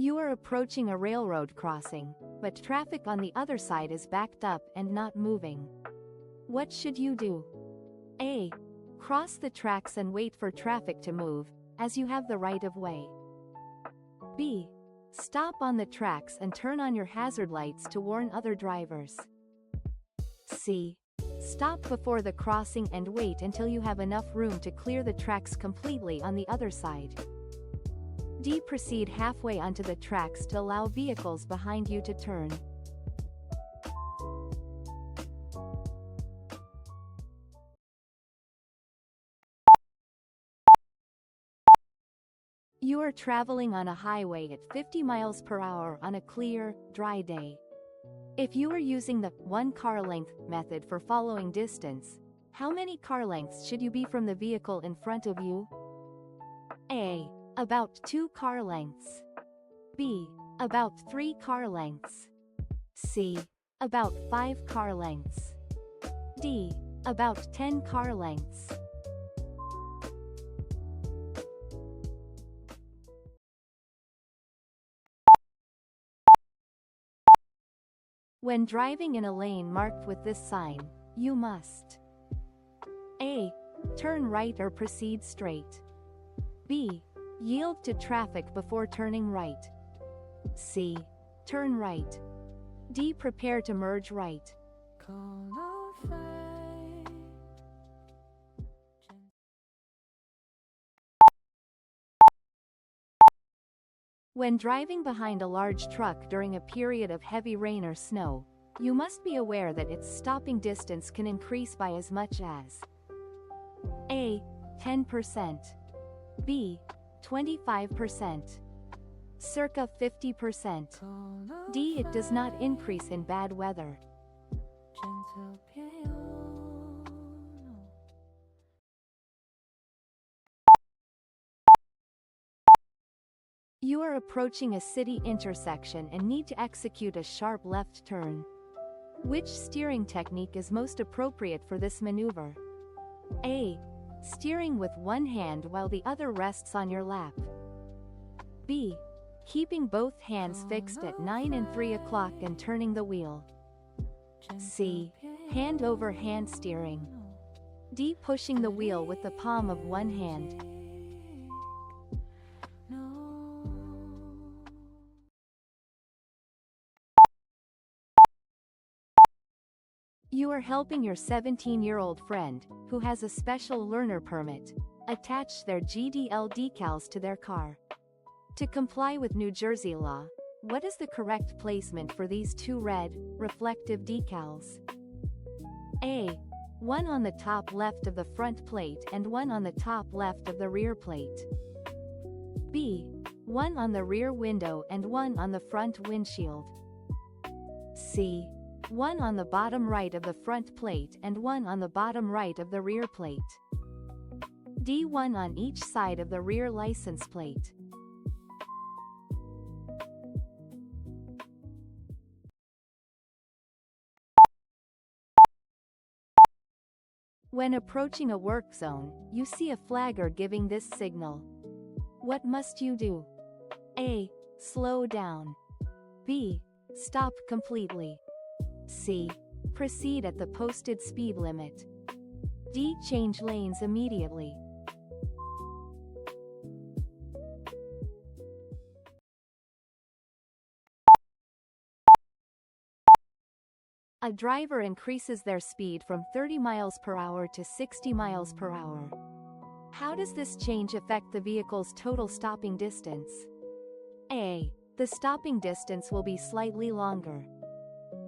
You are approaching a railroad crossing, but traffic on the other side is backed up and not moving. What should you do? A. Cross the tracks and wait for traffic to move, as you have the right of way. B. Stop on the tracks and turn on your hazard lights to warn other drivers. C. Stop before the crossing and wait until you have enough room to clear the tracks completely on the other side. D. Proceed halfway onto the tracks to allow vehicles behind you to turn. You are traveling on a highway at 50 miles per hour on a clear, dry day. If you are using the one car length method for following distance, how many car lengths should you be from the vehicle in front of you? A. About 2 car lengths. B. About 3 car lengths. C. About 5 car lengths. D. About 10 car lengths. When driving in a lane marked with this sign, you must A. Turn right or proceed straight. B. Yield to traffic before turning right. C. Turn right. D. Prepare to merge right. When driving behind a large truck during a period of heavy rain or snow, you must be aware that its stopping distance can increase by as much as A. 10%, B. 25%, circa 50%, D. It does not increase in bad weather. You are approaching a city intersection and need to execute a sharp left turn. Which steering technique is most appropriate for this maneuver? A. Steering with one hand while the other rests on your lap. B. Keeping both hands fixed at 9 and 3 o'clock and turning the wheel. C. Hand over hand steering. D. Pushing the wheel with the palm of one hand. You are helping your 17-year-old friend, who has a special learner permit, attach their GDL decals to their car. To comply with New Jersey law, what is the correct placement for these 2 red, reflective decals? A. One on the top left of the front plate and one on the top left of the rear plate. B. One on the rear window and one on the front windshield. C. One on the bottom right of the front plate and one on the bottom right of the rear plate. D. One on each side of the rear license plate. When approaching a work zone, you see a flagger giving this signal. What must you do? A. Slow down. B. Stop completely. C. Proceed at the posted speed limit. D. Change lanes immediately. A driver increases their speed from 30 miles per hour to 60 miles per hour. How does this change affect the vehicle's total stopping distance? A. The stopping distance will be slightly longer.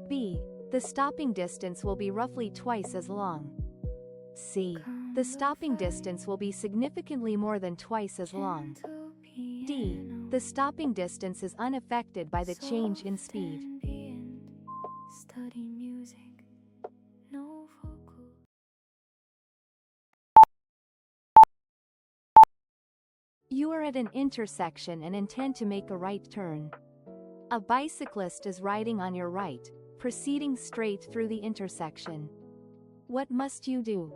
B. The stopping distance will be roughly twice as long. C. The stopping distance will be significantly more than twice as long. D. The stopping distance is unaffected by the change in speed. You are at an intersection and intend to make a right turn. A bicyclist is riding on your right, proceeding straight through the intersection. What must you do?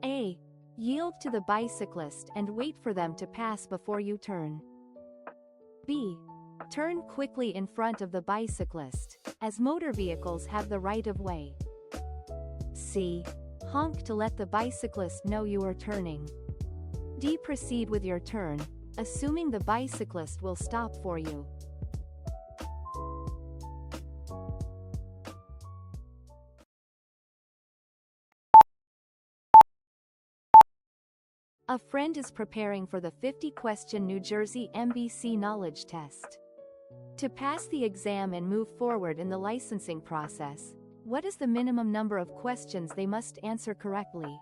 A. Yield to the bicyclist and wait for them to pass before you turn. B. Turn quickly in front of the bicyclist, as motor vehicles have the right of way. C. Honk to let the bicyclist know you are turning. D. Proceed with your turn, assuming the bicyclist will stop for you. A friend is preparing for the 50-question New Jersey MVC knowledge test. To pass the exam and move forward in the licensing process, what is the minimum number of questions they must answer correctly?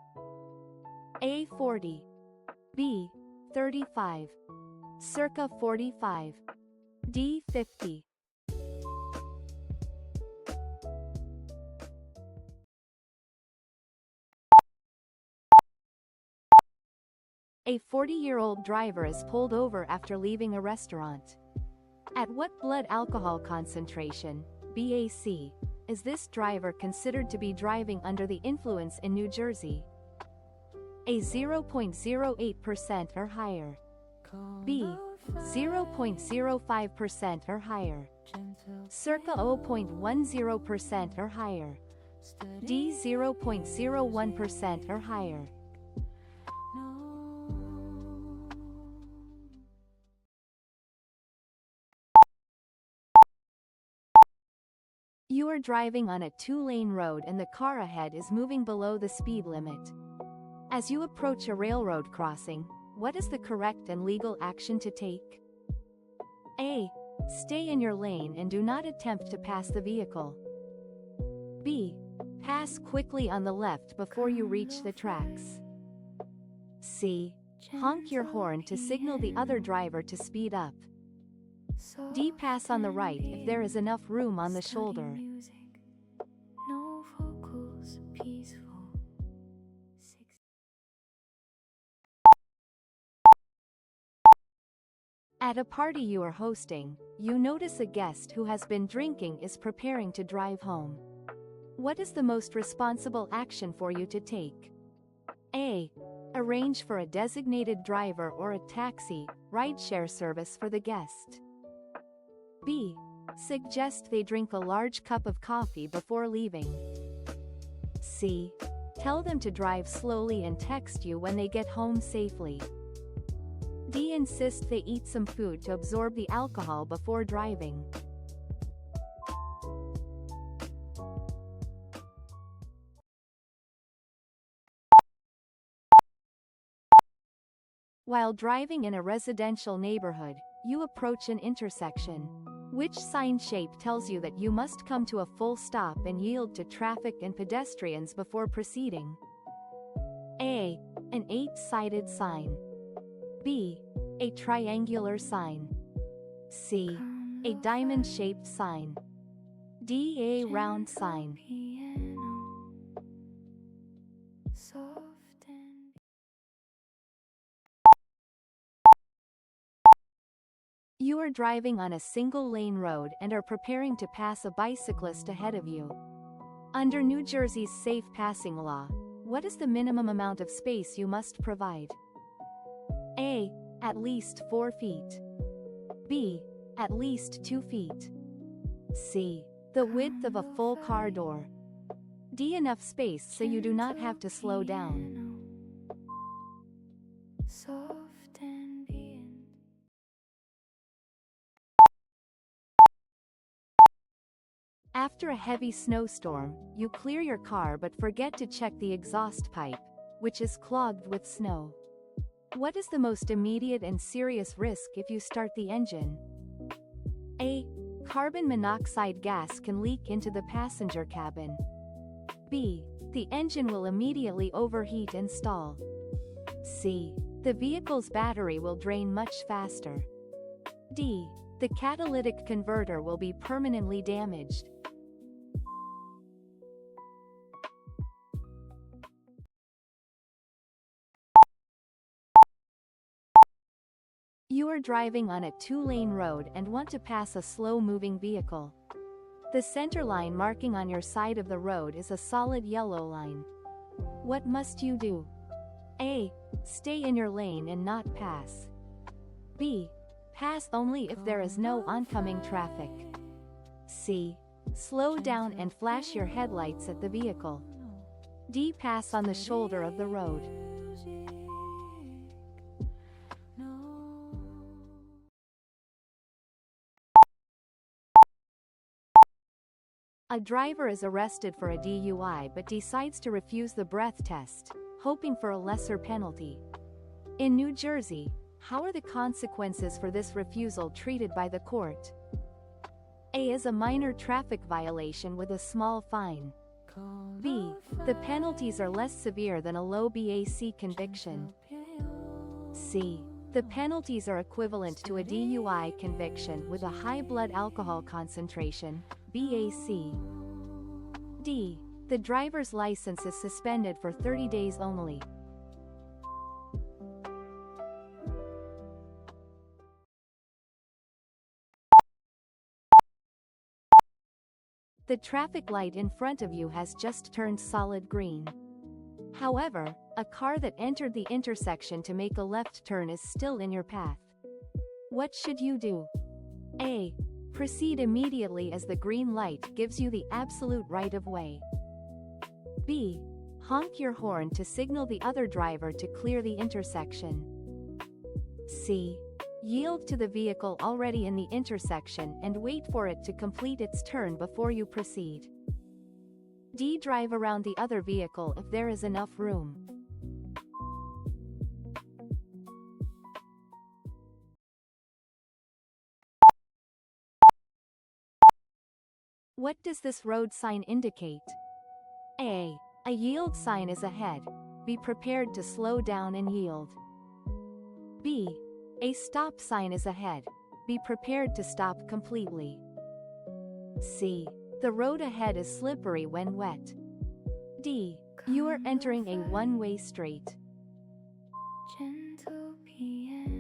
A. 40. B. 35. Circa 45. D. 50. A 40-year-old driver is pulled over after leaving a restaurant. At what blood alcohol concentration, BAC, is this driver considered to be driving under the influence in New Jersey? A. 0.08% or higher. B. 0.05% or higher. Circa 0.10% or higher. D. 0.01% or higher. You are driving on a 2-lane road and the car ahead is moving below the speed limit. As you approach a railroad crossing, what is the correct and legal action to take? A. Stay in your lane and do not attempt to pass the vehicle. B. Pass quickly on the left before you reach the tracks. C. Honk your horn to signal the other driver to speed up. D. Pass on the right if there is enough room on the shoulder. At a party you are hosting, you notice a guest who has been drinking is preparing to drive home. What is the most responsible action for you to take? A. Arrange for a designated driver or a taxi, rideshare service for the guest. B. Suggest they drink a large cup of coffee before leaving. C. Tell them to drive slowly and text you when they get home safely. D. Insist they eat some food to absorb the alcohol before driving. While driving in a residential neighborhood, you approach an intersection. Which sign shape tells you that you must come to a full stop and yield to traffic and pedestrians before proceeding? A. An 8-sided sign. B. A triangular sign. C. A diamond-shaped sign. D. A round sign. You are driving on a single-lane road and are preparing to pass a bicyclist ahead of you. Under New Jersey's safe passing law, what is the minimum amount of space you must provide? A. At least 4 feet. B. At least 2 feet. C. The width of a full car door. D. Enough space so you do not have to slow down. After a heavy snowstorm, you clear your car but forget to check the exhaust pipe, which is clogged with snow. What is the most immediate and serious risk if you start the engine? A. Carbon monoxide gas can leak into the passenger cabin. B. The engine will immediately overheat and stall. C. The vehicle's battery will drain much faster. D. The catalytic converter will be permanently damaged. You are driving on a 2-lane road and want to pass a slow-moving vehicle. The center line marking on your side of the road is a solid yellow line. What must you do? A. Stay in your lane and not pass. B. Pass only if there is no oncoming traffic. C. Slow down and flash your headlights at the vehicle. D. Pass on the shoulder of the road. A driver is arrested for a DUI but decides to refuse the breath test, hoping for a lesser penalty. In New Jersey, how are the consequences for this refusal treated by the court? A is a minor traffic violation with a small fine. B. The penalties are less severe than a low BAC conviction. C. The penalties are equivalent to a DUI conviction with a high blood alcohol concentration, BAC. D. The driver's license is suspended for 30 days only. The traffic light in front of you has just turned solid green. However, a car that entered the intersection to make a left turn is still in your path. What should you do? A. Proceed immediately as the green light gives you the absolute right of way. B. Honk your horn to signal the other driver to clear the intersection. C. Yield to the vehicle already in the intersection and wait for it to complete its turn before you proceed. D. Drive around the other vehicle if there is enough room. What does this road sign indicate? A. A yield sign is ahead. Be prepared to slow down and yield. B. A stop sign is ahead. Be prepared to stop completely. C. The road ahead is slippery when wet. D. You are entering a one-way street. Gentle piano.